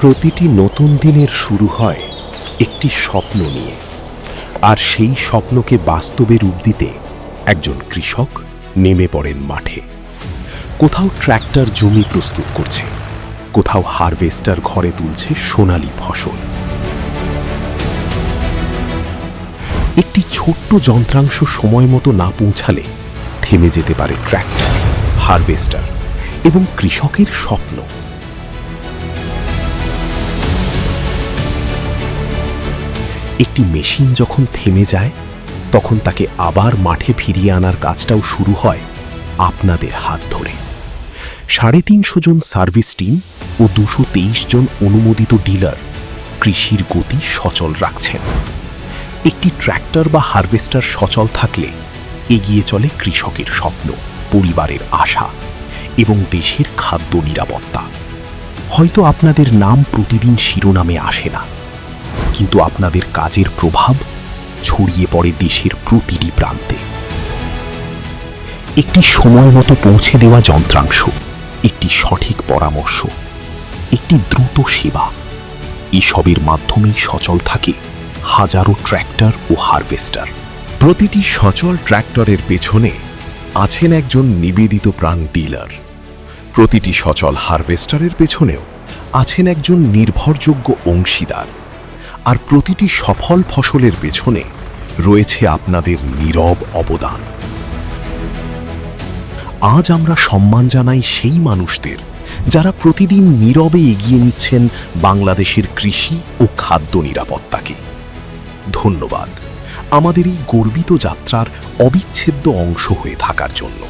প্রতিটি নতুন দিনের শুরু হয় একটি স্বপ্ন নিয়ে, আর সেই স্বপ্নকে বাস্তবে রূপ দিতে একজন কৃষক নেমে পড়েন মাঠে। কোথাও ট্র্যাক্টর জমি প্রস্তুত করছে, কোথাও হারভেস্টার ঘরে তুলছে সোনালী ফসল। একটি ছোট্ট যন্ত্রাংশ সময় মতো না পৌঁছালে থেমে যেতে পারে ট্র্যাক্টর, হারভেস্টার এবং কৃষকের স্বপ্ন। একটি মেশিন যখন থেমে যায়, তখন তাকে আবার মাঠে ফিরিয়ে আনার কাজটাও শুরু হয় আপনাদের হাত ধরে। 350 জন সার্ভিস টিম ও 223 জন অনুমোদিত ডিলার কৃষির গতি সচল রাখছেন। একটি ট্র্যাক্টর বা হারভেস্টার সচল থাকলে এগিয়ে চলে কৃষকের স্বপ্ন, পরিবারের আশা এবং দেশের খাদ্য নিরাপত্তা। হয়তো আপনাদের নাম প্রতিদিন শিরোনামে আসে না, কিন্তু আপনাদের কাজের প্রভাব ছড়িয়ে পড়ে দেশের প্রতিটি প্রান্তে। একটি সময় মতো পৌঁছে দেওয়া যন্ত্রাংশ, একটি সঠিক পরামর্শ, একটি দ্রুত সেবা, এসবের মাধ্যমেই সচল থাকে হাজারো ট্র্যাক্টর ও হারভেস্টার। প্রতিটি সচল ট্র্যাক্টরের পেছনে আছেন একজন নিবেদিত প্রাণ ডিলার। প্রতিটি সচল হারভেস্টারের পেছনেও আছেন একজন নির্ভরযোগ্য অংশীদার। আর প্রতিটি সফল ফসলের পেছনে রয়েছে আপনাদের নীরব অবদান। আজ আমরা সম্মান জানাই সেই মানুষদের যারা প্রতিদিন নীরবে এগিয়ে নিচ্ছেন বাংলাদেশের কৃষি ও খাদ্য নিরাপত্তাকে। ধন্যবাদ আমাদের এই গর্বিত যাত্রার অবিচ্ছেদ্য অংশ হয়ে থাকার জন্য।